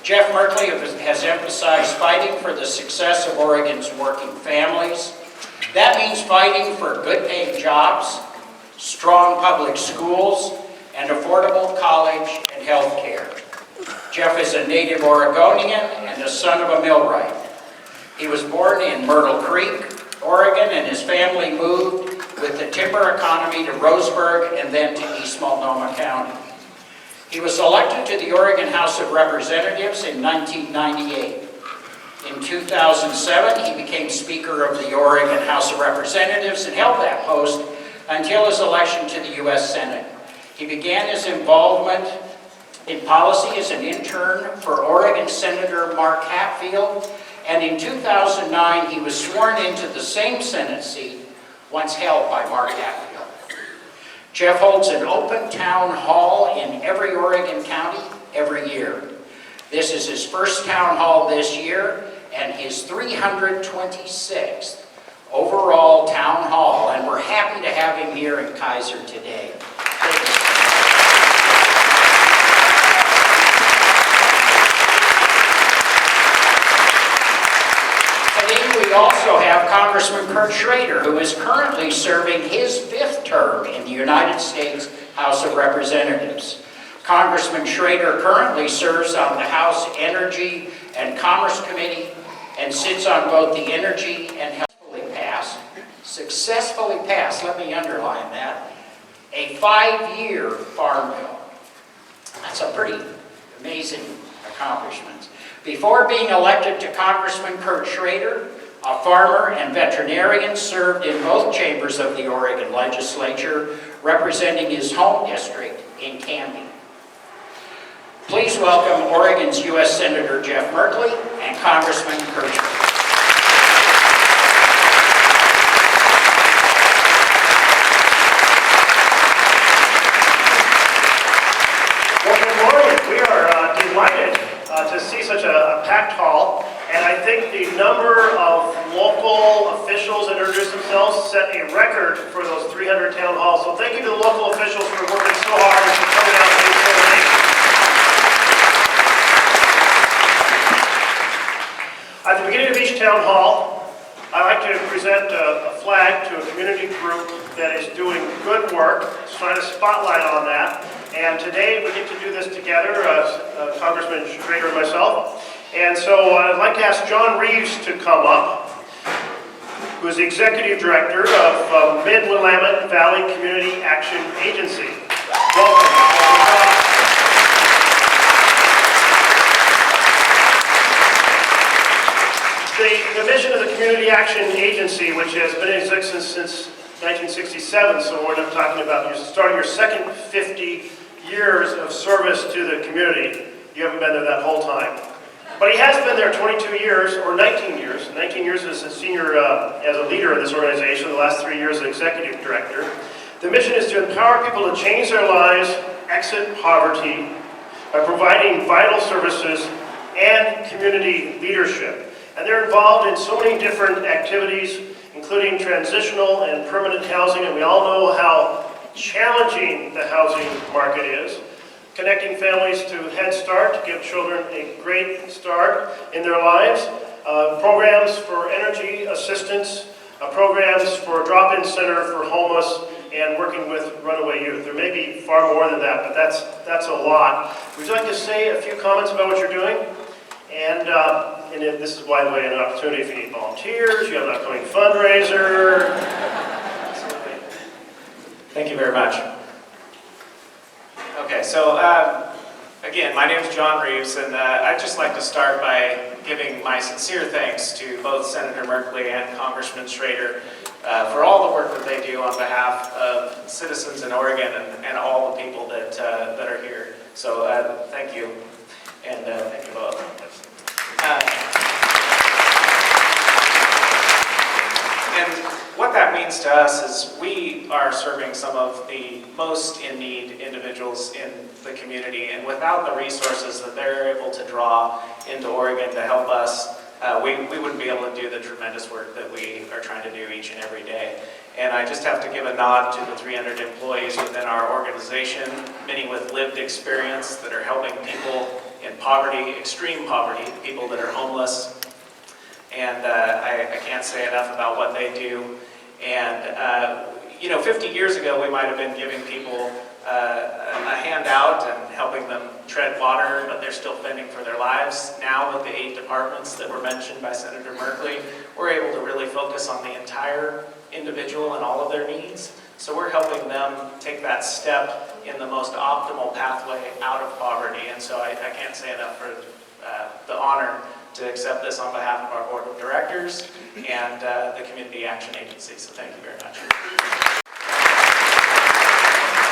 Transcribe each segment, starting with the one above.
Jeff Merkley has emphasized fighting for the success of Oregon's working families. That means fighting for good-paying jobs, strong public schools, and affordable college and health care. Jeff is a native Oregonian and a son of a millwright. He was born in Merkley Creek, Oregon, and his family moved with the timber economy to Roseburg and then to East Multnomah County. He was elected to the Oregon House of Representatives in 1998. In 2007, he became Speaker of the Oregon House of Representatives and held that post until his election to the U.S. Senate. He began his involvement in policy as an intern for Oregon Senator Mark Hatfield, and in 2009, he was sworn into the same Senate seat once held by Mark Hatfield. Jeff holds an open town hall in every Oregon county every year. This is his first town hall this year and his 326th overall town hall, and we're happy to have him here in Keizer today. Today we also have Congressman Schrader, who is currently serving his 5th term in the United States House of Representatives. Congressman Schrader currently serves on the House Energy and Commerce Committee and sits on both the Energy and Health. Successfully passed, let me underline that, a 5-year farm bill. That's a pretty amazing accomplishment. Before being elected to Congressman Schrader, a farmer and veterinarian, served in both chambers of the Oregon legislature, representing his home district in Canby. Please welcome Oregon's U.S. Senator Jeff Merkley and Congressman Schrader. To see such a packed hall, and I think the number of local officials that introduced themselves set a record for those 300 town halls. So thank you to the local officials for working so hard and for coming out to do so many. At the beginning of each town hall, I like to present a flag to a community group that is doing good work, trying to spotlight on that. And today we get to do this together, Congressman Schrader and myself. And so I'd like to ask John Reeves to come up, who is the Executive Director of Mid-Willamette Valley Community Action Agency. Welcome. The mission of the Community Action Agency, which has been in existence since 1967, so we're not talking about you're starting your second 50 years of service to the community. You haven't been there that whole time. But he has been there 22 years, or 19 years. 19 years as a senior, as a leader of this organization, the last 3 years as executive director. The mission is to empower people to change their lives, exit poverty, by providing vital services and community leadership. And they're involved in so many different activities, including transitional and permanent housing, and we all know how challenging the housing market is. Connecting families to Head Start to give children a great start in their lives. Programs for energy assistance, programs for drop-in center for homeless, and working with runaway youth. There may be far more than that, but that's a lot. Would you like to say a few comments about what you're doing? And this is, by the way, an opportunity if you need volunteers, you have an upcoming fundraiser. Thank you very much. Okay, so again, my name is John Reeves, and I'd just like to start by giving my sincere thanks to both Senator Merkley and Congressman Schrader for all the work that they do on behalf of citizens in Oregon and all the people that are here. So thank you, and thank you both. And what that means to us is we are serving some of the most in need individuals in the community, and without the resources that they're able to draw into Oregon to help us, we wouldn't be able to do the tremendous work that we are trying to do each and every day. And I just have to give a nod to the 300 employees within our organization, many with lived experience that are helping people in poverty, extreme poverty, people that are homeless. And I can't say enough about what they do. And, you know, 50 years ago, we might have been giving people a handout and helping them tread water, but they're still fending for their lives. Now, with the 8 departments that were mentioned by Senator Merkley, we're able to really focus on the entire individual and all of their needs. So we're helping them take that step in the most optimal pathway out of poverty. And so I can't say enough for the honor to accept this on behalf of our board of directors and the Community Action Agency. So thank you very much.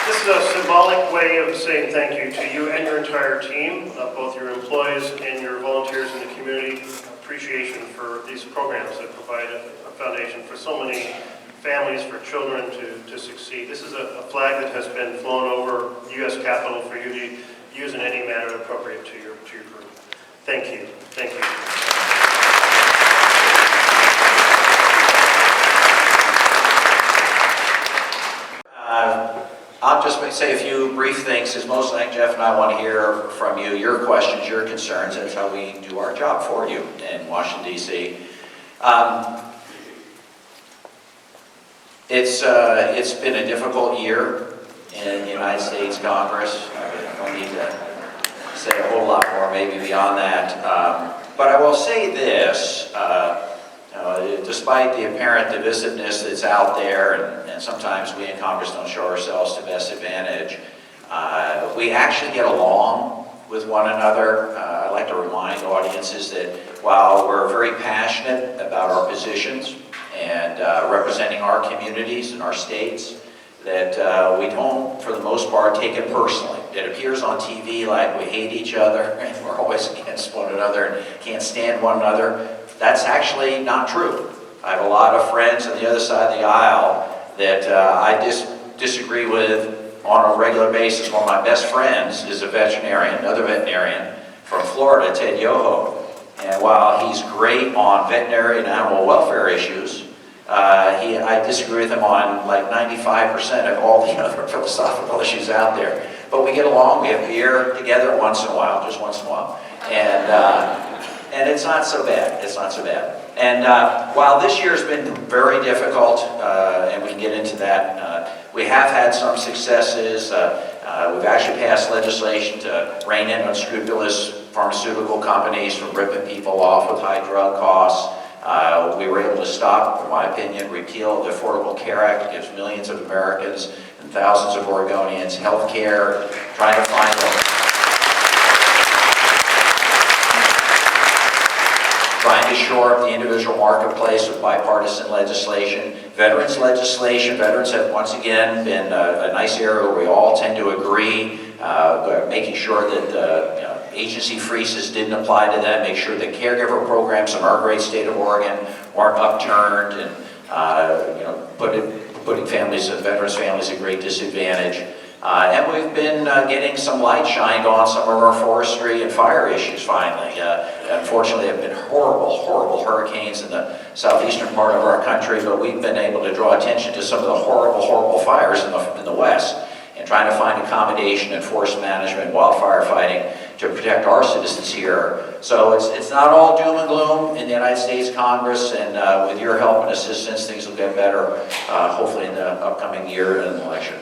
This is a symbolic way of saying thank you to you and your entire team, both your employees and your volunteers in the community. Appreciation for these programs that provide a foundation for so many families, for children to succeed. This is a flag that has been flown over the U.S. Capitol for you to use in any manner appropriate to your group. Thank you. Thank you. I'll just say a few brief things, because mostly Jeff and I want to hear from you, your questions, your concerns. That's how we do our job for you in Washington, D.C. It's been a difficult year in the United States Congress. I don't need to say a whole lot more maybe beyond that. But I will say this, despite the apparent divisiveness that's out there, and sometimes we in Congress don't show ourselves to best advantage, we actually get along with one another. I'd like to remind audiences that while we're very passionate about our positions and representing our communities and our states, that we don't, for the most part, take it personally. It appears on TV like we hate each other and we're always against one another and can't stand one another. That's actually not true. I have a lot of friends on the other side of the aisle that I disagree with on a regular basis. One of my best friends is a veterinarian, another veterinarian from Florida, Ted Yoho. And while he's great on veterinary and animal welfare issues, I disagree with him on like 95% of all the other philosophical issues out there. But we get along, we have beer together once in a while, just once in a while. And it's not so bad, it's not so bad. And while this year's been very difficult, and we can get into that, we have had some successes. We've actually passed legislation to rein in unscrupulous pharmaceutical companies from ripping people off with high drug costs. We were able to stop, in my opinion, repeal the Affordable Care Act. It gives millions of Americans and thousands of Oregonians health care, trying to find trying to shore up the individual marketplace with bipartisan legislation. Veterans legislation, veterans have once again been a nice area where we all tend to agree, making sure that agency freezes didn't apply to them, make sure that caregiver programs in our great state of Oregon weren't upturned, and putting families, veterans families, at great disadvantage. And we've been getting some light shined on some of our forestry and fire issues finally. Unfortunately, there have been horrible, horrible hurricanes in the southeastern part of our country, but we've been able to draw attention to some of the horrible, horrible fires in the west, and trying to find accommodation and forest management, wildfire fighting to protect our citizens here. So it's not all doom and gloom in the United States Congress, and with your help and assistance, things will get better, hopefully in the upcoming year and election.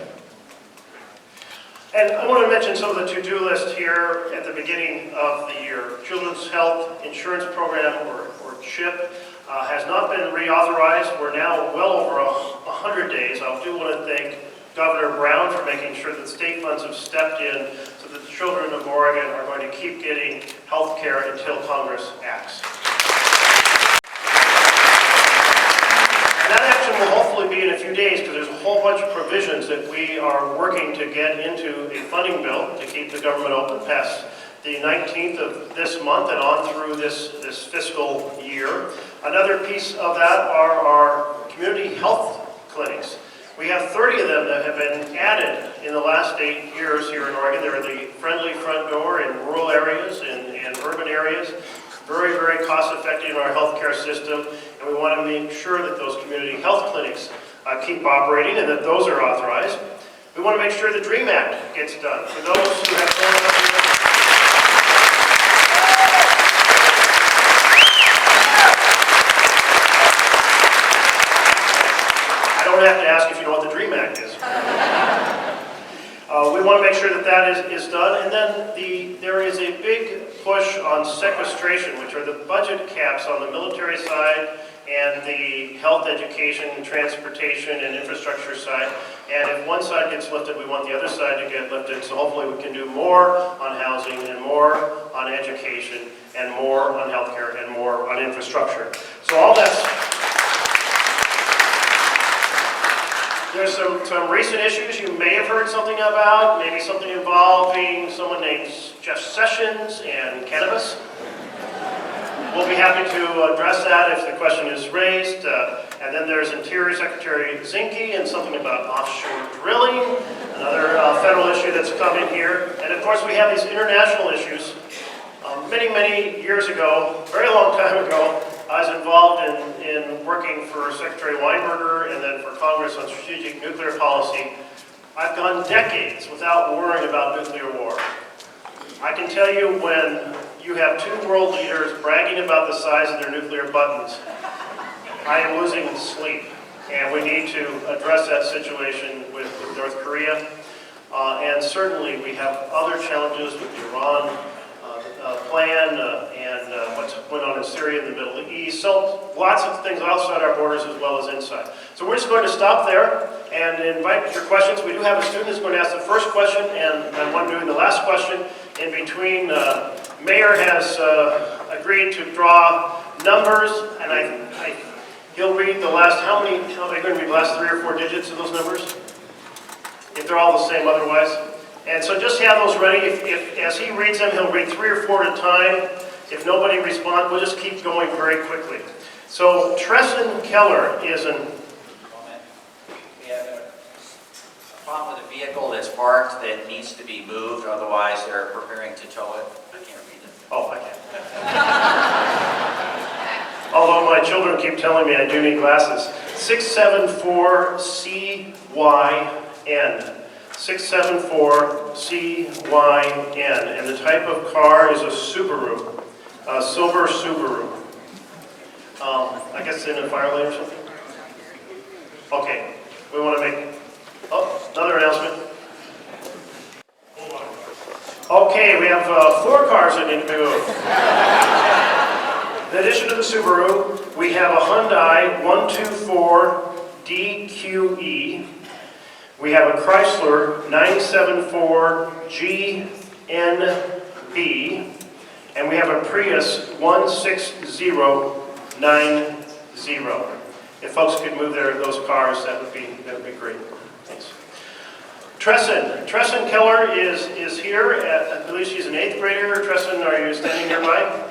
And I want to mention some of the to-do list here at the beginning of the year. Children's Health Insurance Program, or CHIP, has not been reauthorized. We're now well over 100 days. I do want to thank Governor Brown for making sure that state funds have stepped in so that the children of Oregon are going to keep getting health care until Congress acts. And that action will hopefully be in a few days, because there's a whole bunch of provisions that we are working to get into a funding bill to keep the government open past the 19th of this month and on through this fiscal year. Another piece of that are our community health clinics. We have 30 of them that have been added in the last 8 years here in Oregon. They're the friendly front door in rural areas and urban areas. Very, very cost effective in our healthcare system, and we want to make sure that those community health clinics keep operating and that those are authorized. We want to make sure the DREAM Act gets done. For those who have grown up here, I don't have to ask if you know what the DREAM Act is. We want to make sure that that is done. And then there is a big push on sequestration, which are the budget caps on the military side and the health, education, transportation, and infrastructure side. And if one side gets lifted, we want the other side to get lifted. So hopefully we can do more on housing and more on education and more on healthcare and more on infrastructure. So all that's... There's some recent issues you may have heard something about, maybe something involving someone named Jeff Sessions and cannabis. We'll be happy to address that if the question is raised. And then there's Interior Secretary Zinke and something about offshore drilling, another federal issue that's coming here. And of course we have these international issues. Many years ago, very long time ago, I was involved in working for Secretary Weinberger and then for Congress on strategic nuclear policy. I've gone decades without worrying about nuclear war. I can tell you when you have two world leaders bragging about the size of their nuclear buttons, I am losing sleep. And we need to address that situation with North Korea. And certainly we have other challenges with the Iran plan and what's going on in Syria and the Middle East. So lots of things outside our borders as well as inside. So we're just going to stop there and invite your questions. We do have a student who's going to ask the first question and one doing the last question. In between, Mayor has agreed to draw numbers, and he'll read the last, how many, are you going to read the last 3 or 4 digits of those numbers? If they're all the same otherwise. And so just have those ready. If as he reads them, he'll read 3 or 4 at a time. If nobody responds, we'll just keep going very quickly. So Tresson Keller is an... We have a problem with a vehicle that's parked that needs to be moved, otherwise they're preparing to tow it. I can't read it. Oh, I can. Although my children keep telling me I do need glasses. 674CYN. 674CYN, and the type of car is a Subaru, a silver Subaru. I guess it's in a fire lane or something. Okay, we want to make, another announcement. Okay, we have 4 cars that need to be moved. In addition to the Subaru, we have a Hyundai 124 DQE. We have a Chrysler 974 GNB, and we have a Prius 16090. If folks could move those cars, that would be great. Thanks. Tresson Keller is here. I believe she's an 8th grader. Tresson, are you standing nearby?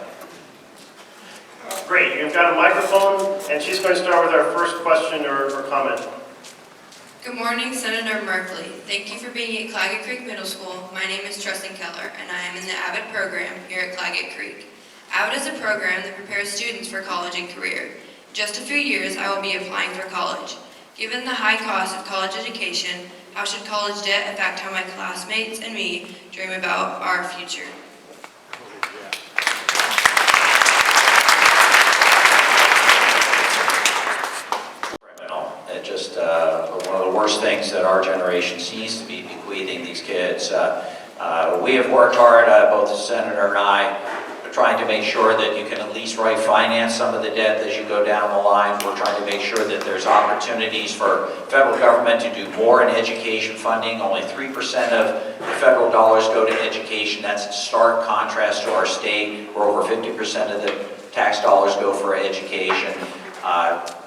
Great. You've got a microphone, and she's going to start with our first question or comment. Good morning, Senator Merkley. Thank you for being at Claggett Creek Middle School. My name is Tresson Keller, and I am in the AVID program here at Claggett Creek. AVID is a program that prepares students for college and career. In just a few years, I will be applying for college. Given the high cost of college education, how should college debt affect how my classmates and me dream about our future? Just one of the worst things that our generation seems to be bequeathing these kids. We have worked hard, both the Senator and I, trying to make sure that you can at least finance some of the debt as you go down the line. We're trying to make sure that there's opportunities for federal government to do more in education funding. Only 3% of the federal dollars go to education. That's in stark contrast to our state, where over 50% of the tax dollars go for education.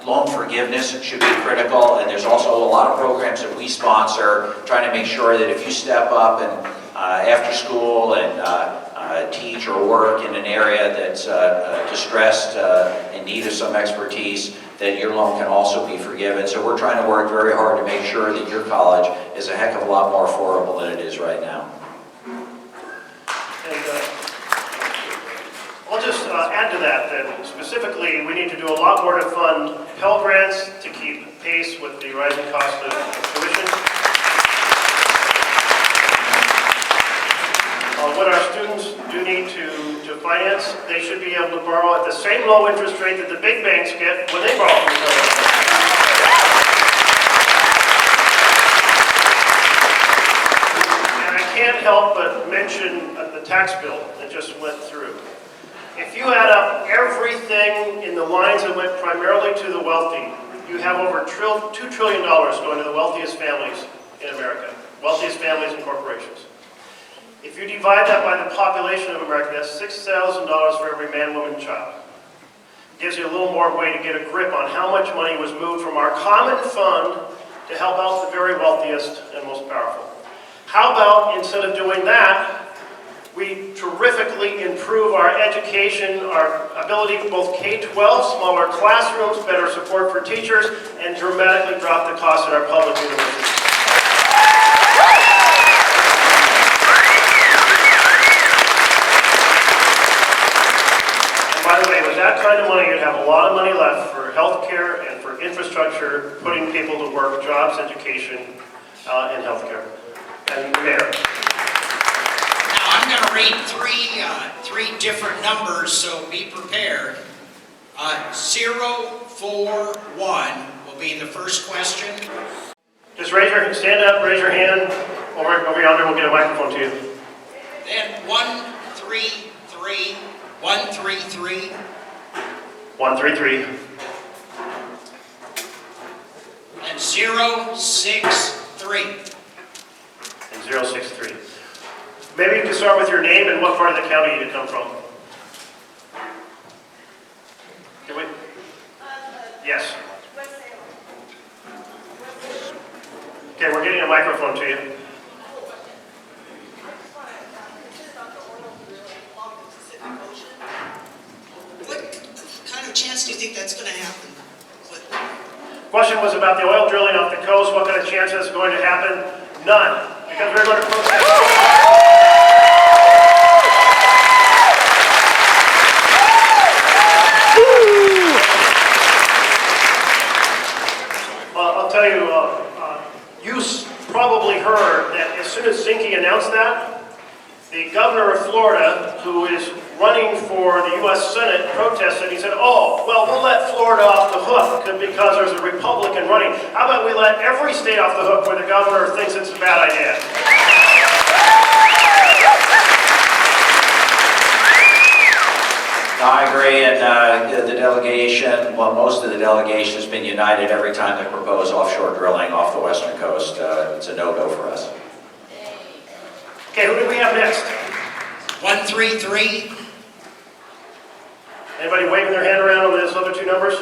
Loan forgiveness should be critical, and there's also a lot of programs that we sponsor trying to make sure that if you step up and after school and teach or work in an area that's distressed, in need of some expertise, that your loan can also be forgiven. So we're trying to work very hard to make sure that your college is a heck of a lot more affordable than it is right now. I'll just add to that specifically we need to do a lot more to fund Pell Grants, to keep pace with the rising cost of tuition. What our students do need to finance, they should be able to borrow at the same low interest rate that the big banks get when they borrow from the government. And I can't help but mention the tax bill that just went through. If you add up everything in the lines that went primarily to the wealthy, you have over $2 trillion going to the wealthiest families in America, wealthiest families and corporations. If you divide that by the population of America, that's $6,000 for every man, woman, and child. It gives you a little more way to get a grip on how much money was moved from our common fund to help out the very wealthiest and most powerful. How about, instead of doing that, we terrifically improve our education, our ability for both K-12, smaller classrooms, better support for teachers, and dramatically drop the cost at our public universities. By the way, with that kind of money, you'd have a lot of money left for health care and for infrastructure, putting people to work, jobs, education, and health care. And Mayor. Now, I'm going to read three different numbers, so be prepared. 041 will be the first question. Just stand up, raise your hand. Over yonder, we'll get a microphone to you. Then 133. 133. 133. And 063. And 063. Maybe you can start with your name and what part of the county you come from. Can we? Yes. Okay, we're getting a microphone to you. What kind of chance do you think that's going to happen? Question was about the oil drilling off the coast. What kind of chance is going to happen? None. Because we're going to protest. I'll tell you, you probably heard that as soon as Zinke announced that, the governor of Florida, who is running for the U.S. Senate, protested. He said, oh, well, we'll let Florida off the hook because there's a Republican running. How about we let every state off the hook where the governor thinks it's a bad idea? No, I agree, and the delegation, well, most of the delegation has been united every time they propose offshore drilling off the western coast. It's a no-go for us. Okay, who do we have next? 133. Anybody waving their hand around on those other two numbers?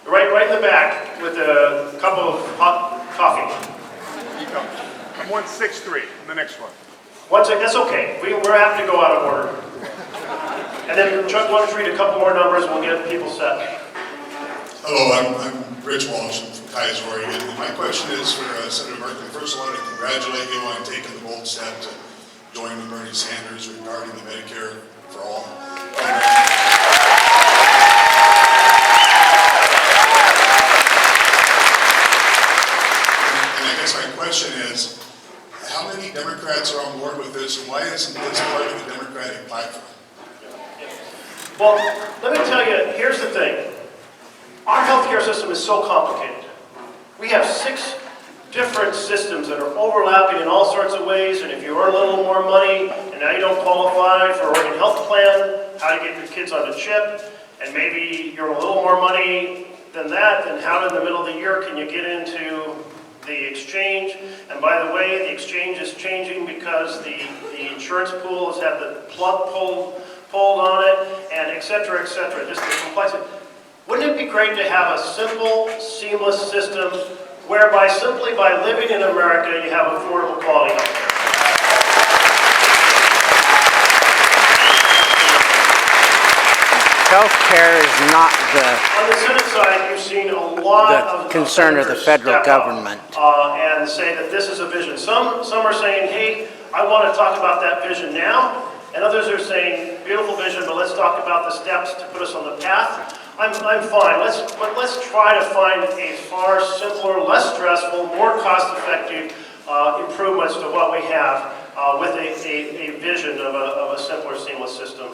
Right in the back with a cup of hot coffee. I'm 163, the next one. That's okay. We're happy to go out of order. And then Chuck, why don't you read a couple more numbers and we'll get people set. Hello, I'm Rich Walsh. I'm from Keizer, Oregon. And my question is for Senator Merkley. First, I want to congratulate you on taking the bold step to join with Bernie Sanders regarding the Medicare for All. And I guess my question is, how many Democrats are on board with this, and why isn't this part of the Democratic platform? Well, let me tell you, here's the thing. Our healthcare system is so complicated. We have 6 different systems that are overlapping in all sorts of ways, and if you earn a little more money and now you don't qualify for Oregon Health Plan, how to get your kids on a chip, and maybe you're a little more money than that, then how in the middle of the year can you get into the exchange? And by the way, the exchange is changing because the insurance pool has had the plug pulled on it, and et cetera, just the complexity. Wouldn't it be great to have a simple, seamless system whereby simply by living in America you have affordable quality health care? Healthcare is not On the Senate side, you've seen a lot the concern of the federal government. And say that this is a vision. Some are saying, hey, I want to talk about that vision now. And others are saying, beautiful vision, but let's talk about the steps to put us on the path. I'm fine. Let's try to find a far simpler, less stressful, more cost-effective improvements to what we have with a vision of a simpler, seamless system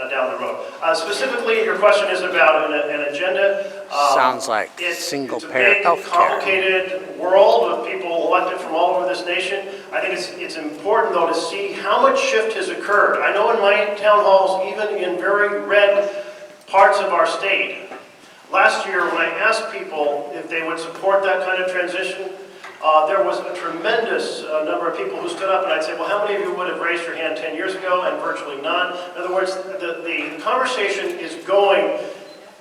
down the road. Specifically, your question is about an agenda. Sounds like It's single-payer a big, healthcare. complicated world of people elected from all over this nation. I think it's important, though, to see how much shift has occurred. I know in my town halls, even in very red parts of our state, last year when I asked people if they would support that kind of transition, there was a tremendous number of people who stood up, and I'd say, well, how many of you would have raised your hand 10 years ago? And virtually none. In other words, the conversation is going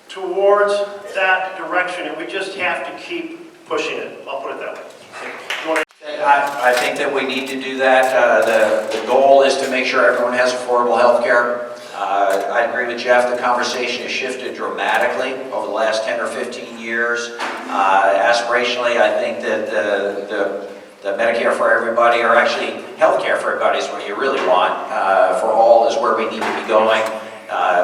towards that direction, and we just have to keep pushing it. I'll put it that way. I think that we need to do that. The goal is to make sure everyone has affordable health care. I agree with Jeff, the conversation has shifted dramatically over the last 10 or 15 years. Aspirationally, I think that the Medicare for everybody, or actually health care for everybody, is what you really want. For all is where we need to be going.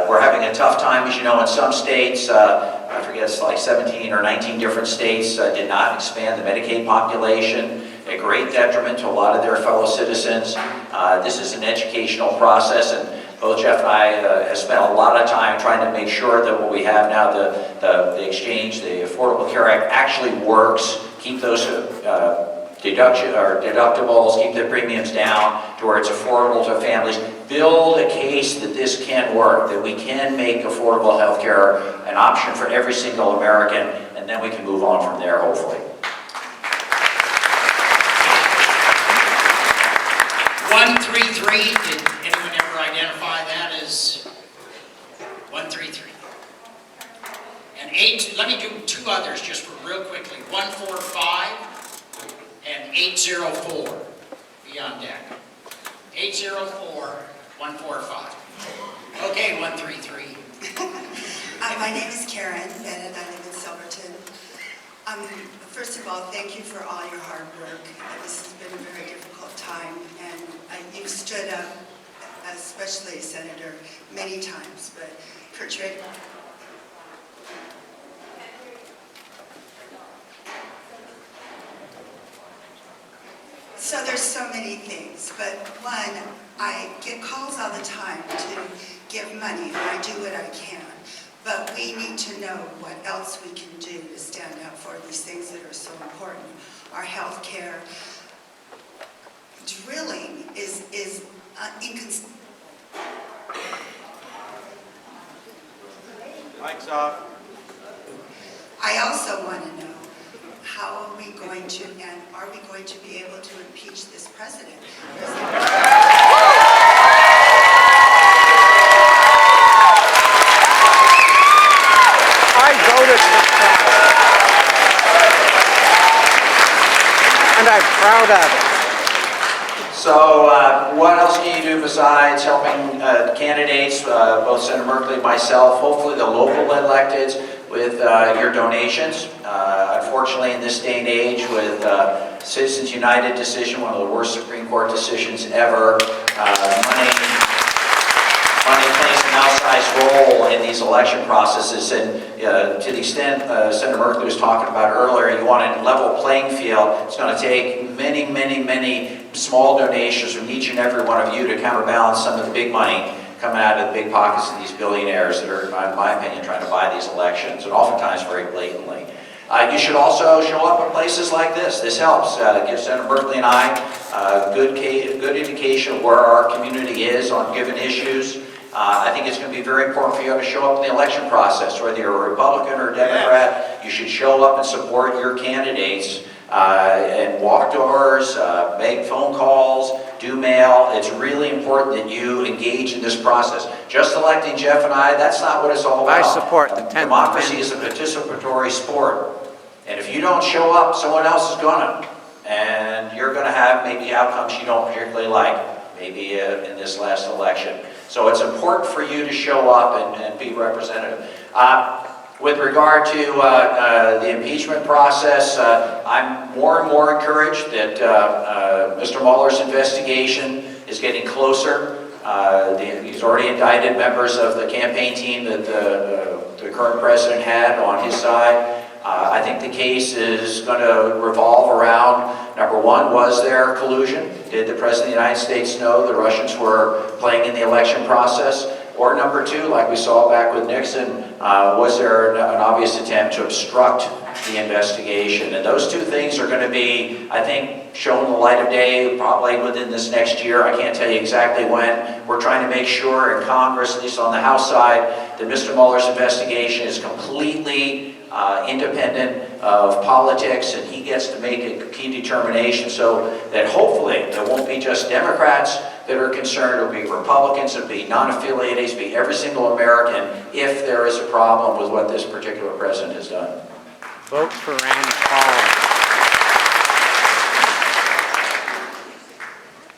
We're having a tough time, as you know, in some states. I forget, it's like 17 or 19 different states did not expand the Medicaid population, a great detriment to a lot of their fellow citizens. This is an educational process, and both Jeff and I have spent a lot of time trying to make sure that what we have now, the exchange, the Affordable Care Act, actually works. Keep those deductibles, keep the premiums down to where it's affordable to families. Build a case that this can work, that we can make affordable health care an option for every single American, and then we can move on from there, hopefully. 133, did anyone ever identify that as 133? And 8, let me do 2 others just real quickly. 145 and 804, be on deck. 804, 145. Okay, 133. My name is Karen Bennett. I live in Silverton. First of all, thank you for all your hard work. This has been a very difficult time, and you've stood up, especially Senator, many times, but Schrader. So there's so many things, but one, I get calls all the time to give money, and I do what I can. But we need to know what else we can do to stand up for these things that are so important. Our health care. Drilling is inconsistent. Mike's off. I also want to know, how are we going to, and are we going to be able to impeach this president? I voted for Trump, and I'm proud of it. So what else can you do besides helping candidates, both Senator Merkley and myself, hopefully the local electeds, with your donations? Unfortunately, in this day and age, with Citizens United decision, one of the worst Supreme Court decisions ever, money plays an outsized role in these election processes, and to the extent Senator Merkley was talking about earlier, you want a level playing field. It's going to take many small donations from each and every one of you to counterbalance some of the big money coming out of the big pockets of these billionaires that are, in my opinion, trying to buy these elections, and oftentimes very blatantly. You should also show up at places like this. This helps. Gives Senator Merkley and I good indication of where our community is on given issues. I think it's going to be very important for you to show up in the election process. Whether you're a Republican or a Democrat, you should show up and support your candidates and walk doors, make phone calls, do mail. It's really important that you engage in this process. Just electing Jeff and I, that's not what it's all about. I support the 10th Democracy is a participatory sport. And if you don't show up, someone else is gonna. And you're gonna have maybe outcomes you don't particularly like, maybe in this last election. So it's important for you to show up and be representative. With regard to the impeachment process, I'm more and more encouraged that Mr. Mueller's investigation is getting closer. He's already indicted members of the campaign team that the current president had on his side. I think the case is going to revolve around, number one, was there collusion? Did the President of the United States know the Russians were playing in the election process? Or number two, like we saw back with Nixon, was there an obvious attempt to obstruct the investigation? And those two things are going to be, I think, shown the light of day probably within this next year. I can't tell you exactly when. We're trying to make sure in Congress, at least on the House side, that Mr. Mueller's investigation is completely independent of politics, and he gets to make a key determination so that hopefully there won't be just Democrats that are concerned, it'll be Republicans, it'll be non-affiliated, it'll be every single American if there is a problem with what this particular president has done. Vote for Rand Paul.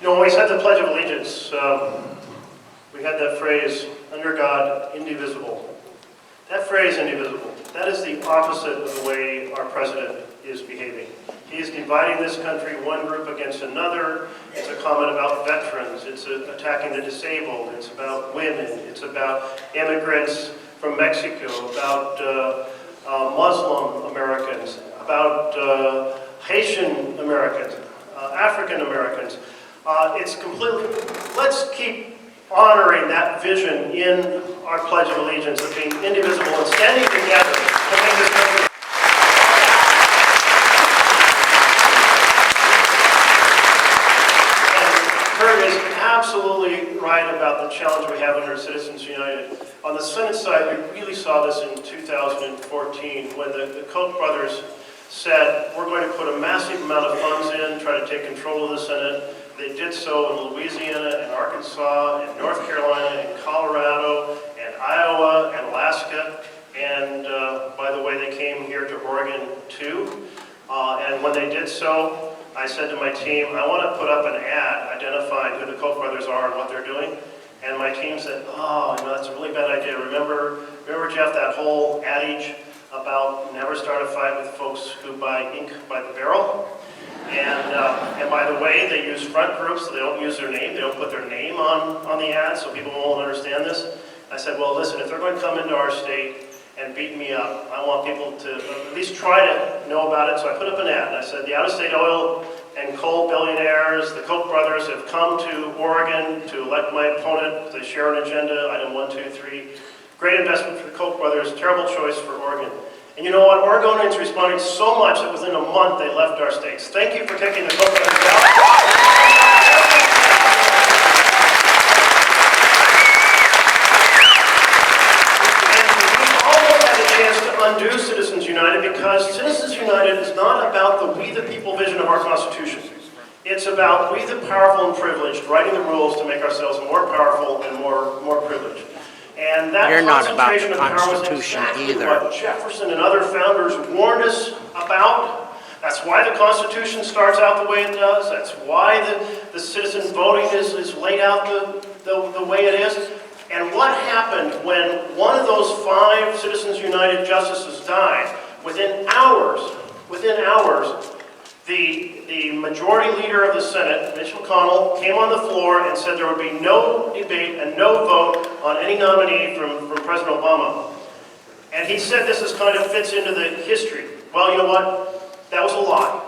You know, when we said the Pledge of Allegiance, we had that phrase, under God, indivisible. That phrase, indivisible, that is the opposite of the way our president is behaving. He is dividing this country one group against another. It's a comment about veterans. It's attacking the disabled. It's about women. It's about immigrants from Mexico, about Muslim Americans, about Haitian Americans, African Americans. It's completely, let's keep honoring that vision in our Pledge of Allegiance of being indivisible and standing together to make this country. And Kurt is absolutely right about the challenge we have under Citizens United. On the Senate side, we really saw this in 2014 when the Koch brothers said, we're going to put a massive amount of funds in, try to take control of the Senate. They did so in Louisiana and Arkansas and North Carolina and Colorado and Iowa and Alaska. And by the way, they came here to Oregon too. And when they did so, I said to my team, I want to put up an ad identifying who the Koch brothers are and what they're doing. And my team said, oh, you know, that's a really bad idea. Remember, Jeff, that whole adage about never start a fight with folks who buy ink by the barrel? And by the way, they use front groups, so they don't use their name. They don't put their name on the ad, so people won't understand this. I said, well, listen, if they're going to come into our state and beat me up, I want people to at least try to know about it. So I put up an ad, and I said, the out-of-state oil and coal billionaires, the Koch brothers, have come to Oregon to elect my opponent. They share an agenda, item 1, 2, 3. Great investment for the Koch brothers, terrible choice for Oregon. And you know what? Oregonians responded so much that within a month they left our states. Thank you for kicking the Koch brothers out. And we almost had a chance to undo Citizens United because Citizens United is not about the we the people vision of our Constitution. It's about we the powerful and privileged writing the rules to make ourselves more powerful and more privileged. And that You're not about concentration the of power was Constitution exactly either. what Jefferson and other founders warned us about. That's why the Constitution starts out the way it does. That's why the citizen voting is laid out the way it is. And what happened when one of those 5 Citizens United justices died? Within hours, the majority leader of the Senate, Mitch McConnell, came on the floor and said there would be no debate and no vote on any nominee from President Obama. And he said this kind of fits into the history. Well, you know what? That was a lie.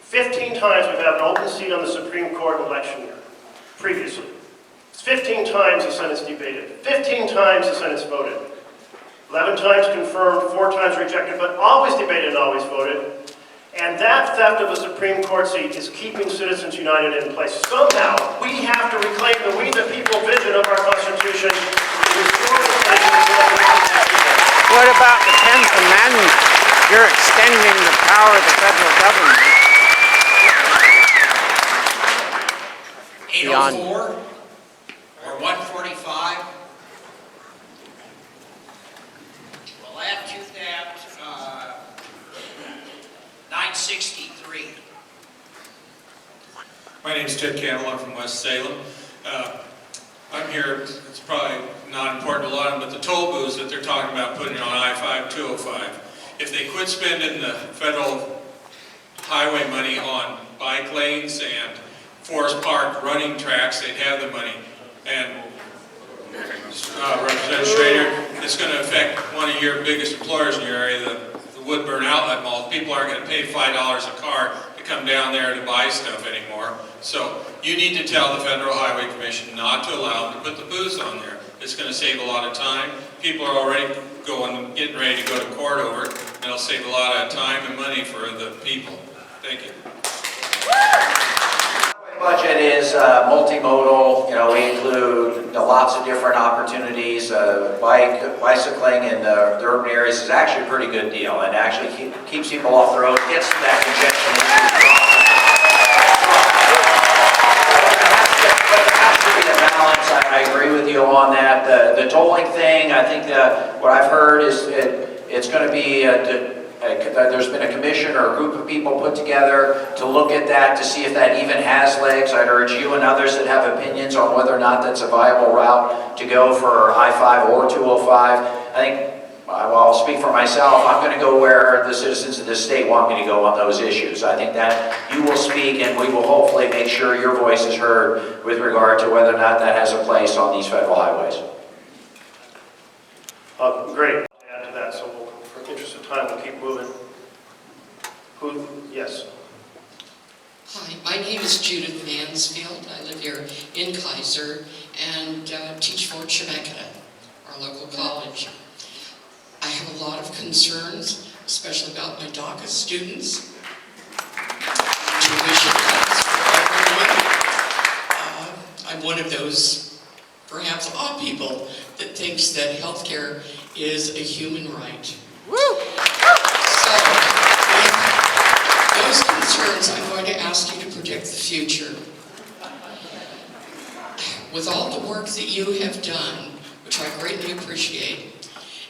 15 times we've had an open seat on the Supreme Court election year, previously. 15 times the Senate's debated. 15 times the Senate's voted. 11 times confirmed, 4 times rejected, but always debated and always voted. And that theft of a Supreme Court seat is keeping Citizens United in place. Somehow, we have to reclaim the we the people vision of our Constitution to restore the What about the 10th Amendment? You're extending the power of the federal government. 804 or 145? We'll add to that 963. My name is Ted Campbell. I'm from West Salem. I'm here, it's probably not important to a lot of them, but the toll booths that they're talking about putting on I-5, 205, if they quit spending the federal highway money on bike lanes and Forest Park running tracks, they'd have the money. And Representative Schrader, it's going to affect one of your biggest employers in your area, the Woodburn Outlet Mall. People aren't going to pay $5 a car to come down there to buy stuff anymore. So you need to tell the Federal Highway Commission not to allow them to put the booths on there. It's going to save a lot of time. People are already getting ready to go to court over it, and it'll save a lot of time and money for the people. Thank you. Budget is multimodal. You know, we include lots of different opportunities. Bicycling in the urban areas is actually a pretty good deal, and actually keeps people off the road, gets that congestion issue. I agree with you on that. The tolling thing, I think what I've heard is it's going to be, there's been a commission or a group of people put together to look at that to see if that even has legs. I'd urge you and others that have opinions on whether or not that's a viable route to go for I-5 or 205. I think, well, I'll speak for myself, I'm going to go where the citizens of this state want me to go on those issues. I think that you will speak and we will hopefully make sure your voice is heard with regard to whether or not that has a place on these federal highways. Great. To add to that, so for interest of time, we'll keep moving. Yes. Hi, my name is Judith Mansfield. I live here in Keizer and teach for Chemeketa, our local college. I have a lot of concerns, especially about my DACA students. Tuition cuts for everyone. I'm one of those, perhaps odd people, that thinks that healthcare is a human right. Woo! So, with those concerns, I'm going to ask you to predict the future. With all the work that you have done, which I greatly appreciate,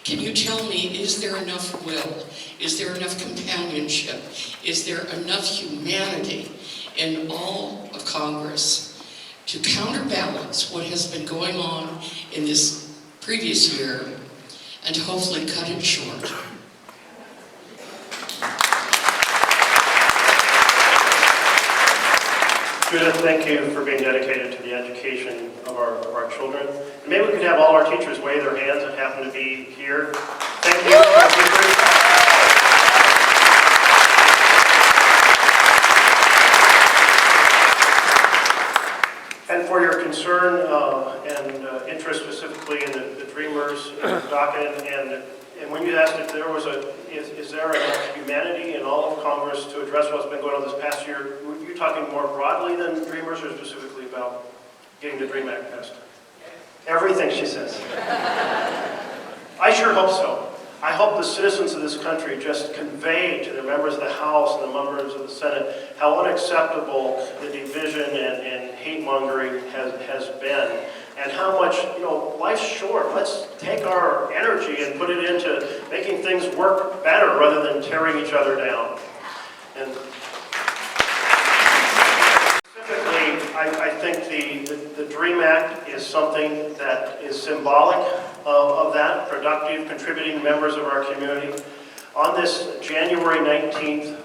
can you tell me, is there enough will? Is there enough companionship? Is there enough humanity in all of Congress to counterbalance what has been going on in this previous year and to hopefully cut it short? Judith, thank you for being dedicated to the education of our children. And maybe we could have all our teachers wave their hands that happen to be here. Thank you, our teachers. And for your concern and interest specifically in the Dreamers docket, and when you asked if there was is there enough humanity in all of Congress to address what's been going on this past year, were you talking more broadly than Dreamers or specifically about getting the DREAM Act passed? Everything, she says. I sure hope so. I hope the citizens of this country just convey to the members of the House and the members of the Senate how unacceptable the division and hate-mongering has been, and how much, life's short. Let's take our energy and put it into making things work better rather than tearing each other down. And specifically, I think the DREAM Act is something that is symbolic of that, productive, contributing members of our community. On this January 19th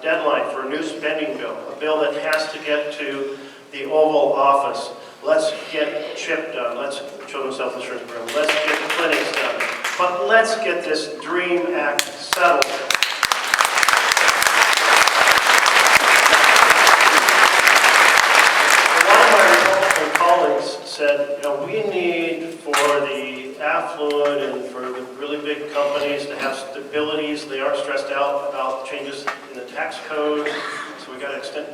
deadline for a new spending bill, a bill that has to get to the Oval Office, let's get CHIP done, let's Children's Health Insurance Program, let's get the clinics done, but let's get this DREAM Act settled. Said, we need for the affluent and for the really big companies to have stabilities. They aren't stressed out about changes in the tax code, so we got to extend.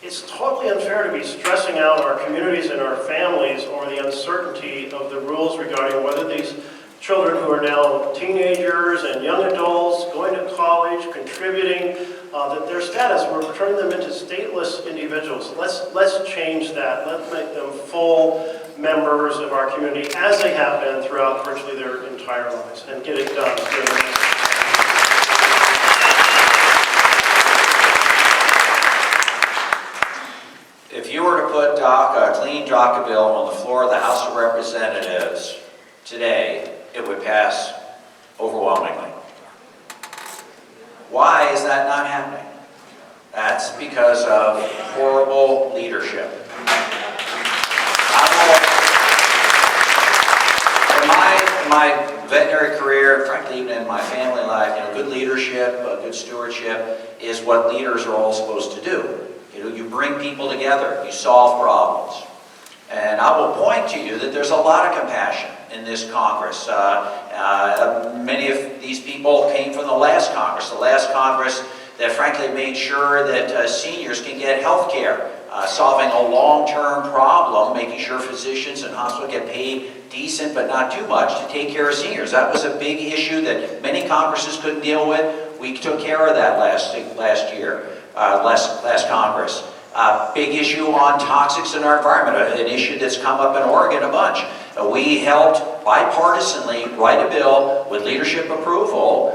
It's totally unfair to be stressing out our communities and our families over the uncertainty of the rules regarding whether these children who are now teenagers and young adults going to college, contributing, that their status, we're turning them into stateless individuals. Let's change that. Let's make them full members of our community as they have been throughout virtually their entire lives and get it done. If you were to put a clean DACA bill on the floor of the House of Representatives today, it would pass overwhelmingly. Why is that not happening? That's because of horrible leadership. In my veterinary career, frankly, even in my family life, good leadership, good stewardship is what leaders are all supposed to do. You bring people together, you solve problems. And I will point to you that there's a lot of compassion in this Congress. Many of these people came from the last Congress that frankly made sure that seniors can get health care, solving a long-term problem, making sure physicians and hospitals get paid decent but not too much to take care of seniors. That was a big issue that many Congresses couldn't deal with. We took care of that last Congress. Big issue on toxics in our environment, an issue that's come up in Oregon a bunch. We helped bipartisanly write a bill with leadership approval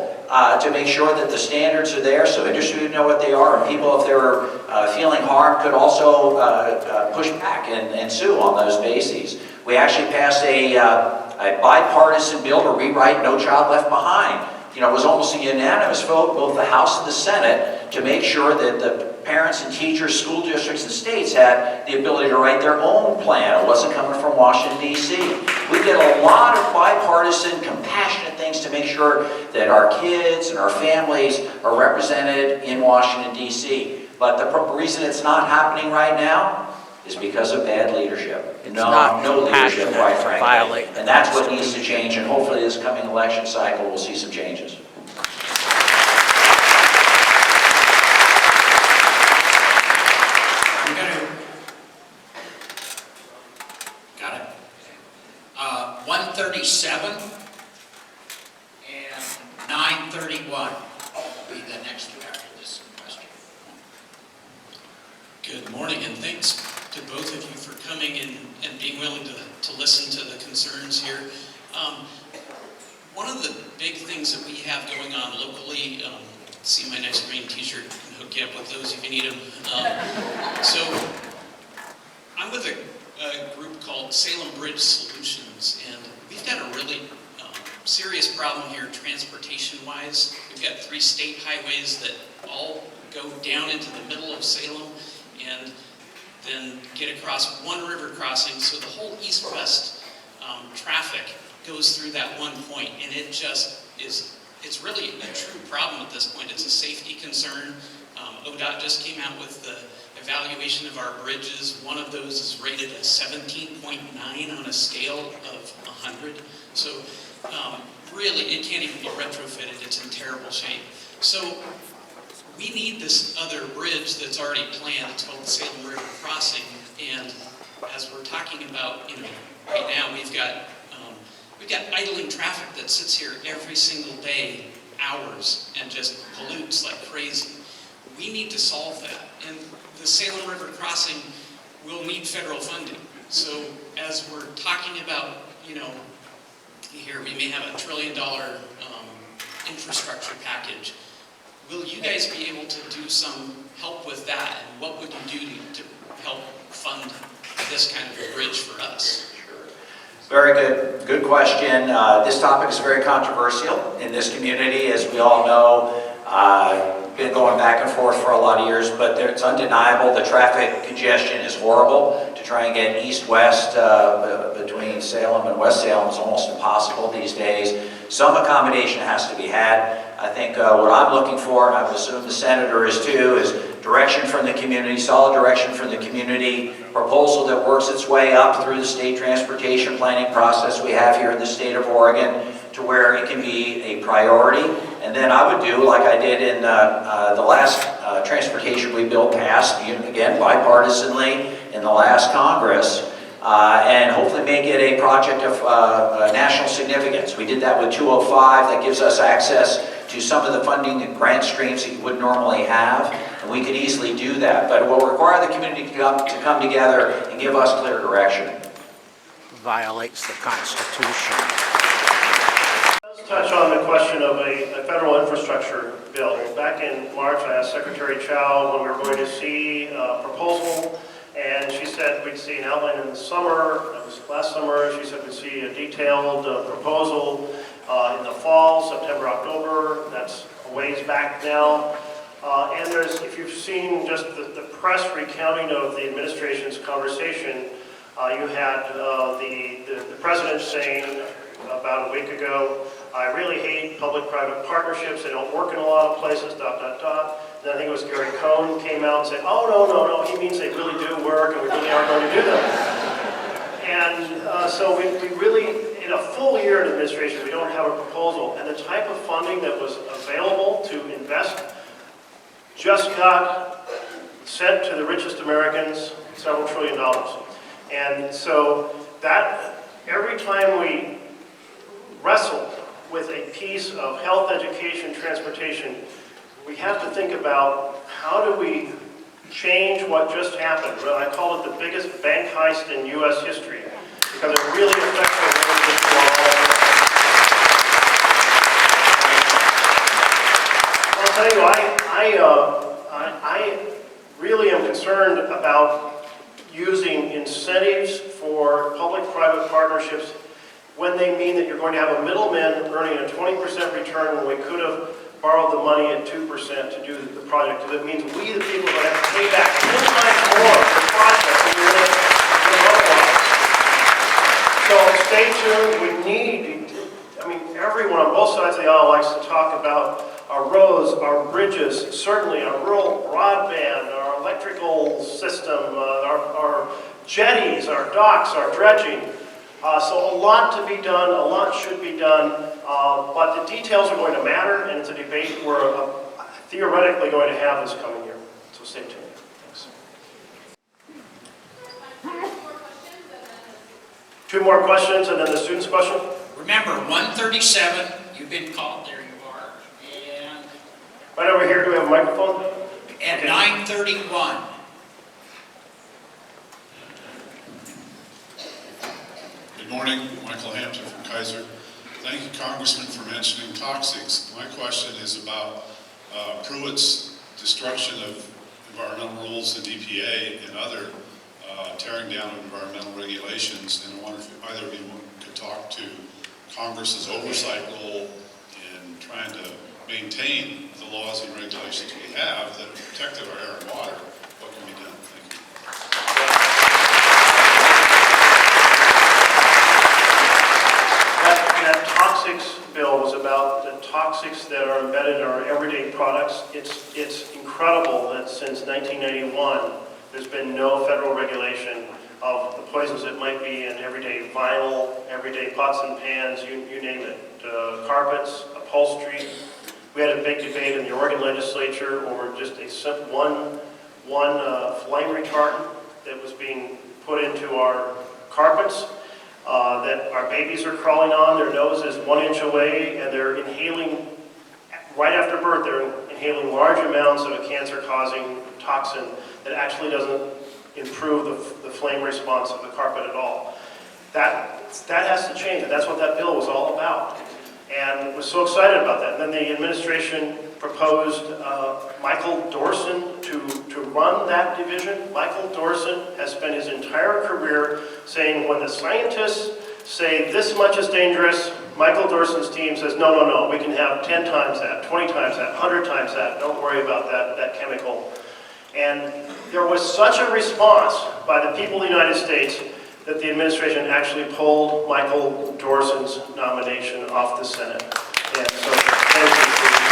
to make sure that the standards are there so industry would know what they are, and people, if they were feeling harmed, could also push back and sue on those bases. We actually passed a bipartisan bill to rewrite No Child Left Behind. It was almost a unanimous vote, both the House and the Senate, to make sure that the parents and teachers, school districts, and states had the ability to write their own plan. It wasn't coming from Washington, D.C. We did a lot of bipartisan, compassionate things to make sure that our kids and our families are represented in Washington, D.C. But the reason it's not happening right now is because of bad leadership. No leadership, quite frankly. And that's what needs to change, and hopefully this coming election cycle we'll see some changes. Got it. 137 and 931 will be the next two after this question. Good morning, and thanks to both of you for coming and being willing to listen to the concerns here. One of the big things that we have going on locally, see my nice green t-shirt, can hook you up with those if you need them. So I'm with a group called Salem Bridge Solutions, and we've got a really serious problem here transportation-wise. We've got 3 state highways that all go down into the middle of Salem and then get across one river crossing, so the whole east-west traffic goes through that one point, and it just is, it's really a true problem at this point. It's a safety concern. ODOT just came out with the evaluation of our bridges. One of those is rated a 17.9 on a scale of 100. So really, it can't even be retrofitted. It's in terrible shape. So we need this other bridge that's already planned. It's called the Salem River Crossing. And as we're talking about, right now we've got idling traffic that sits here every single day, hours, and just pollutes like crazy. We need to solve that. And the Salem River Crossing will need federal funding. So as we're talking about, here we may have $1 trillion infrastructure package. Will you guys be able to do some help with that? And what would you do to help fund this kind of a bridge for us? Very good question. This topic is very controversial in this community, as we all know. Been going back and forth for a lot of years, but it's undeniable the traffic congestion is horrible. To try and get east-west between Salem and West Salem is almost impossible these days. Some accommodation has to be had. I think what I'm looking for, and I would assume the Senator is too, is direction from the community, solid direction from the community, proposal that works its way up through the state transportation planning process we have here in the state of Oregon to where it can be a priority. And then I would do like I did in the last transportation we bill passed, again bipartisanly in the last Congress, and hopefully make it a project of national significance. We did that with 205. That gives us access to some of the funding and grant streams that you would normally have, and we could easily do that. But it will require the community to come together and give us clear direction. Violates the Constitution. Let's touch on the question of a federal infrastructure bill. Back in March, I asked Secretary Chow when we were going to see a proposal, and she said we'd see an outline in the summer. That was last summer. She said we'd see a detailed proposal in the fall, September, October. That's a ways back now. And there's, if you've seen just the press recounting of the administration's conversation, you had the president saying about a week ago, I really hate public-private partnerships, they don't work in a lot of places, dot, dot, dot. Then I think it was Gary Cohn came out and said, oh, no, he means they really do work and we really are going to do them. And so we really, in a full year in administration, we don't have a proposal. And the type of funding that was available to invest just got sent to the richest Americans, several $1 trillion. And so that, every time we wrestle with a piece of health, education, transportation, we have to think about how do we change what just happened. Well, I call it the biggest bank heist in U.S. history because it really affects our ability to all. I'll tell you, I really am concerned about using incentives for public-private partnerships when they mean that you're going to have a middleman earning a 20% return when we could have borrowed the money at 2% to do the project. Because it means we, the people, are going to have to pay back 10 times more for the project than we would have otherwise. So stay tuned. We need, I mean, everyone on both sides of the aisle likes to talk about our roads, our bridges, certainly our rural broadband, our electrical system, our jetties, our docks, our dredging. So a lot to be done, a lot should be done, but the details are going to matter, and it's a debate we're theoretically going to have this coming year. So stay tuned. Thanks. 2 more questions, and then the student's question. Remember, 137, you've been called, there you are. And right over here, do we have a microphone? at 9:31. Good morning, Michael Hampton from Keizer. Thank you, Congressman, for mentioning toxics. My question is about Pruitt's destruction of environmental rules and EPA and other tearing down of environmental regulations. And I wonder if either of you could talk to Congress's oversight role in trying to maintain the laws and regulations we have that have protected our air and water. What can be done? Thank you. That toxics bill was about the toxics that are embedded in our everyday products. It's incredible that since 1991, there's been no federal regulation of the poisons that might be in everyday vinyl, everyday pots and pans, you name it, carpets, upholstery. We had a big debate in the Oregon legislature over just a one flame retardant that was being put into our carpets that our babies are crawling on. Their nose is 1 inch away, and they're inhaling, right after birth, they're inhaling large amounts of a cancer-causing toxin that actually doesn't improve the flame response of the carpet at all. That has to change, and that's what that bill was all about. And was so excited about that. And then the administration proposed Michael Dorson to run that division. Michael Dorson has spent his entire career saying when the scientists say this much is dangerous, Michael Dorson's team says, no, we can have 10 times that, 20 times that, 100 times that. Don't worry about that chemical. And there was such a response by the people of the United States that the administration actually pulled Michael Dorson's nomination off the Senate. And so, thank you for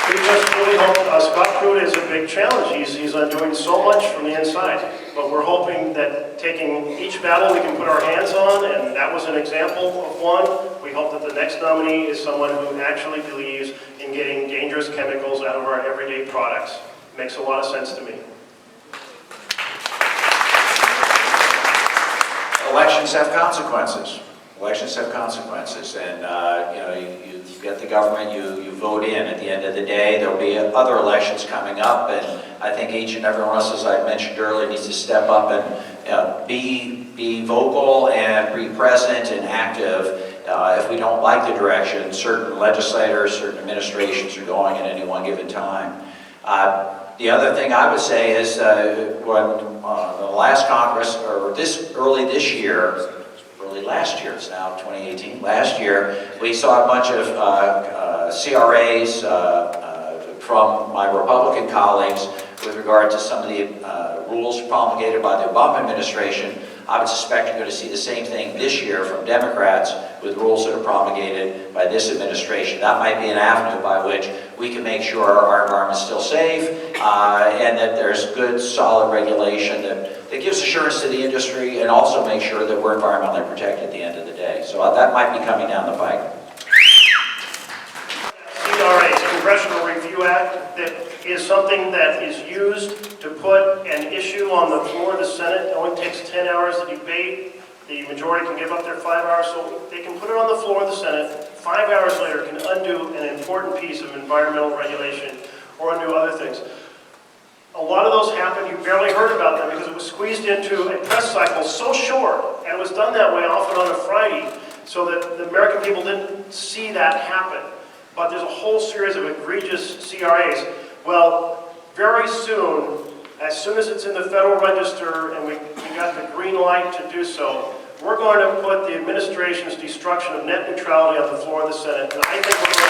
we just really hope, Scott Pruitt is a big challenge. He's doing so much from the inside. But we're hoping that taking each battle we can put our hands on, and that was an example of one. We hope that the next nominee is someone who actually believes in getting dangerous chemicals out of our everyday products. Makes a lot of sense to me. Elections have consequences. Elections have consequences, and you get the government you vote in. At the end of the day, there'll be other elections coming up, and I think each and every one of us, as I mentioned earlier, needs to step up and be vocal and be present and active. If we don't like the direction certain legislators, certain administrations are going at any one given time. The other thing I would say is when the last Congress, or early last year, it's now 2018, last year, we saw a bunch of CRAs from my Republican colleagues with regard to some of the rules promulgated by the Obama administration. I would suspect you're going to see the same thing this year from Democrats with rules that are promulgated by this administration. That might be an avenue by which we can make sure our environment's still safe and that there's good, solid regulation that gives assurance to the industry and also make sure that we're environmentally protected at the end of the day. So that might be coming down the pike. CRA's Congressional Review Act that is something that is used to put an issue on the floor of the Senate. It only takes 10 hours to debate. The majority can give up their 5 hours, so they can put it on the floor of the Senate. 5 hours later can undo an important piece of environmental regulation or undo other things. A lot of those happened, you barely heard about them because it was squeezed into a press cycle so short, and it was done that way often on a Friday, so that the American people didn't see that happen. But there's a whole series of egregious CRAs. Well, very soon as it's in the Federal Register and we got the green light to do so, we're going to put the administration's destruction of net neutrality on the floor of the Senate. And I think we're going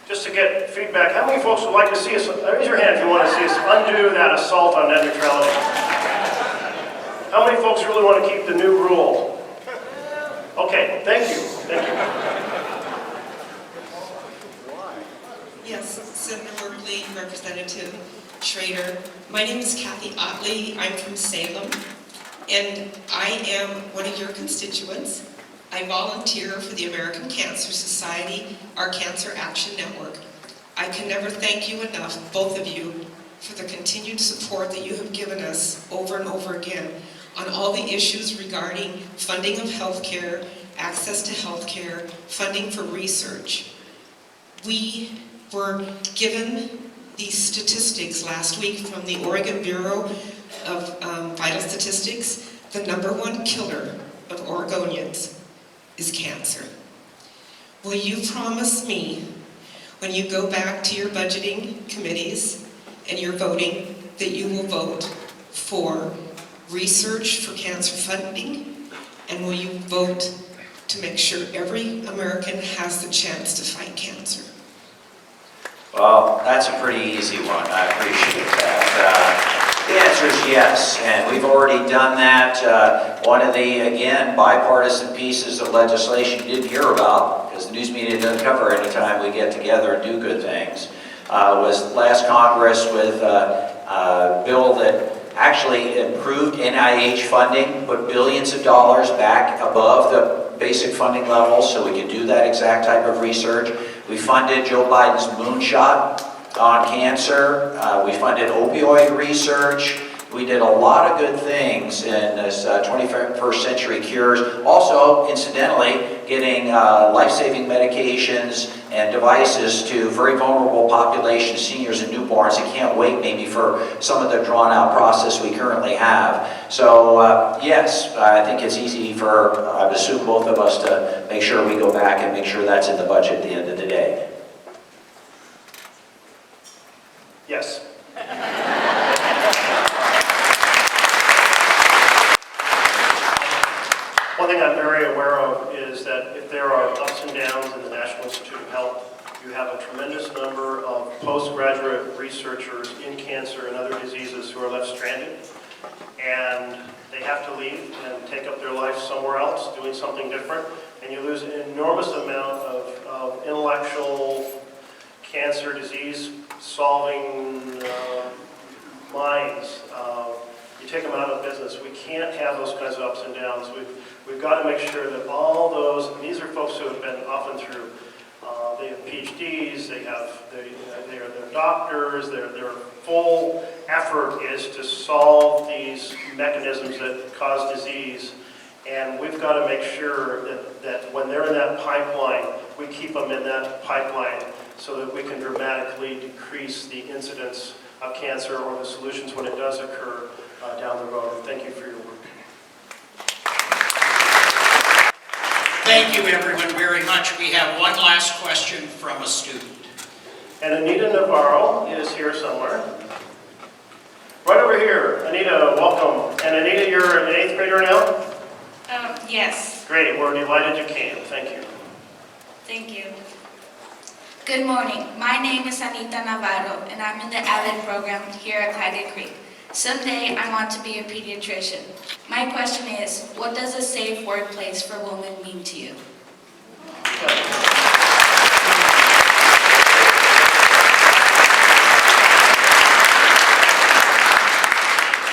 to just to get feedback, how many folks would like to see us, raise your hand if you want to see us undo that assault on net neutrality? How many folks really want to keep the new rule? Okay, thank you. Thank you. Yes, Senator Merkley, Representative Schrader. My name is Kathy Otley. I'm from Salem, and I am one of your constituents. I volunteer for the American Cancer Society, our Cancer Action Network. I can never thank you enough, both of you, for the continued support that you have given us over and over again on all the issues regarding funding of healthcare, access to healthcare, funding for research. We were given these statistics last week from the Oregon Bureau of Vital Statistics. The #1 killer of Oregonians is cancer. Will you promise me, when you go back to your budgeting committees and you're voting, that you will vote for research for cancer funding, and will you vote to make sure every American has the chance to fight cancer? Well, that's a pretty easy one. I appreciate that. The answer is yes, and we've already done that. One of the, again, bipartisan pieces of legislation you didn't hear about, because the news media doesn't cover any time we get together and do good things, was last Congress with a bill that actually improved NIH funding, put billions of dollars back above the basic funding levels so we could do that exact type of research. We funded Joe Biden's moonshot on cancer. We funded opioid research. We did a lot of good things in this 21st century cures. Also, incidentally, getting life-saving medications and devices to very vulnerable populations, seniors and newborns that can't wait maybe for some of the drawn-out process we currently have. So, yes, I think it's easy for, I would assume, both of us to make sure we go back and make sure that's in the budget at the end of the day. Yes. One thing I'm very aware of is that if there are ups and downs in the National Institute of Health, you have a tremendous number of postgraduate researchers in cancer and other diseases who are left stranded, and they have to leave and take up their life somewhere else, doing something different, and you lose an enormous amount of intellectual cancer disease solving minds. You take them out of business. We can't have those kinds of ups and downs. We've got to make sure that all those, and these are folks who have been often through, they have PhDs, they're doctors, their full effort is to solve these mechanisms that cause disease. And we've got to make sure that when they're in that pipeline, we keep them in that pipeline so that we can dramatically decrease the incidence of cancer or the solutions when it does occur down the road. And thank you for your work. Thank you, everyone, very much. We have one last question from a student. And Anita Navarro is here somewhere. over here. Anita, welcome. And Anita, you're an 8th grader now? Yes. Great, we're delighted you came. Thank you. Thank you. Good morning. My name is Anita Navarro, and I'm in the AVID program here at Claggett Creek. Someday I want to be a pediatrician. My question is, what does a safe workplace for women mean to you?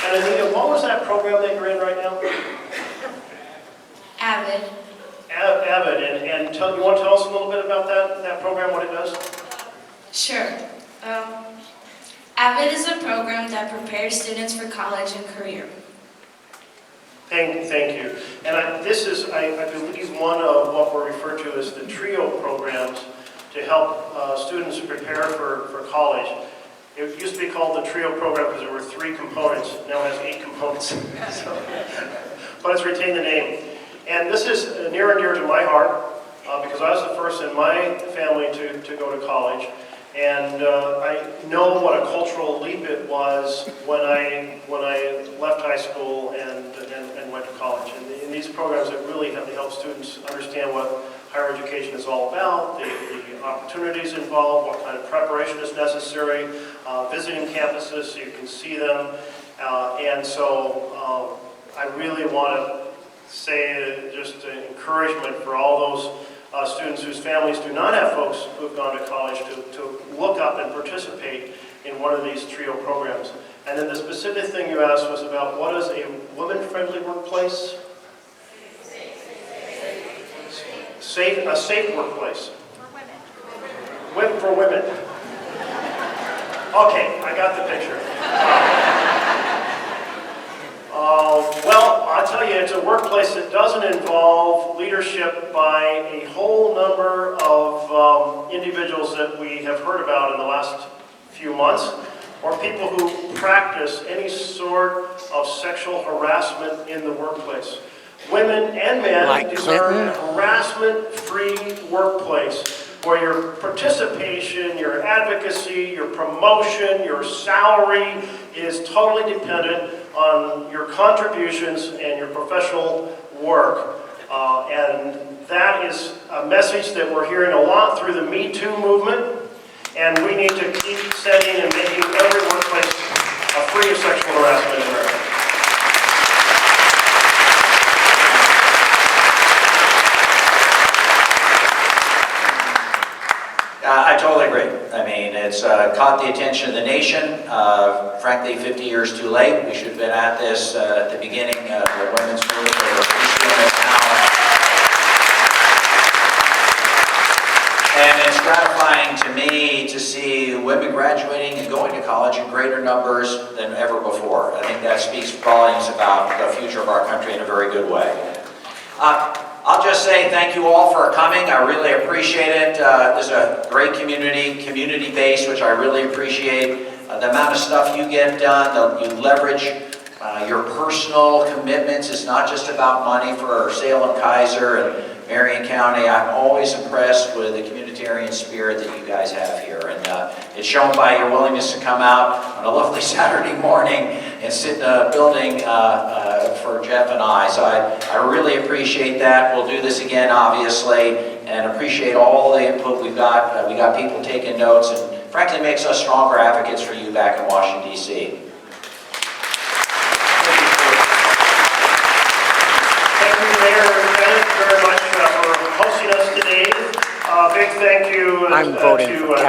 And Anita, what was that program that you're in right now? AVID. AVID, and you want to tell us a little bit about that program, what it does? Sure. AVID is a program that prepares students for college and career. Thank you. And this is, I believe, one of what were referred to as the TRIO programs to help students prepare for college. It used to be called the TRIO program because there were 3 components. Now it has 8 components. But it's retained the name. And this is near and dear to my heart because I was the first in my family to go to college. And I know what a cultural leap it was when I left high school and went to college. And in these programs, it really help students understand what higher education is all about, the opportunities involved, what kind of preparation is necessary, visiting campuses so you can see them. And so I really want to say just an encouragement for all those students whose families do not have folks who've gone to college to look up and participate in one of these TRIO programs. And then the specific thing you asked was about what is a women-friendly workplace? A safe workplace. For women. Okay, I got the picture. Well, I'll tell you, it's a workplace that doesn't involve leadership by a whole number of individuals that we have heard about in the last few months, or people who practice any sort of sexual harassment in the workplace. Women and men deserve a harassment-free workplace where your participation, your advocacy, your promotion, your salary is totally dependent on your contributions and your professional work. And that is a message that we're hearing a lot through the Me Too movement, and we need to keep setting and making every workplace free of sexual harassment in America. I totally agree. I mean, it's caught the attention of the nation. Frankly, 50 years too late. We should have been at this at the beginning of the women's movement. We're doing this now. And it's gratifying to me to see women graduating and going to college in greater numbers than ever before. I think that speaks volumes about the future of our country in a very good way. I'll just say thank you all for coming. I really appreciate it. There's a great community base, which I really appreciate. The amount of stuff you get done, you leverage your personal commitments. It's not just about money for Salem, Keizer, and Marion County. I'm always impressed with the communitarian spirit that you guys have here. And it's shown by your willingness to come out on a lovely Saturday morning and sit in a building for Jeff and I. So I really appreciate that. We'll do this again, obviously, and appreciate all the input we've got. We got people taking notes, and frankly makes us stronger advocates for you back in Washington, D.C. Thank you, Mayor and Bennett, very much for hosting us today. Big thank you to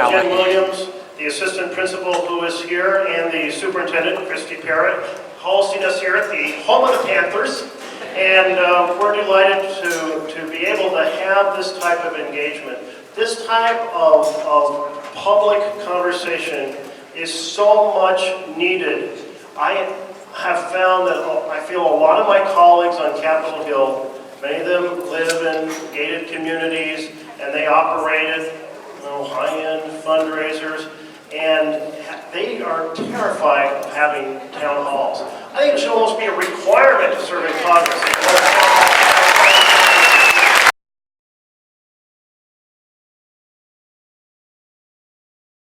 Jen Williams, the assistant principal who is here, and the superintendent, Christy Parrott, hosting us here at the home of the Panthers. And we're delighted to be able to have this type of engagement. This type of public conversation is so much needed. I have found that I feel a lot of my colleagues on Capitol Hill, many of them live in gated communities, and they operated high-end fundraisers, and they are terrified of having town halls. I think it should almost be a requirement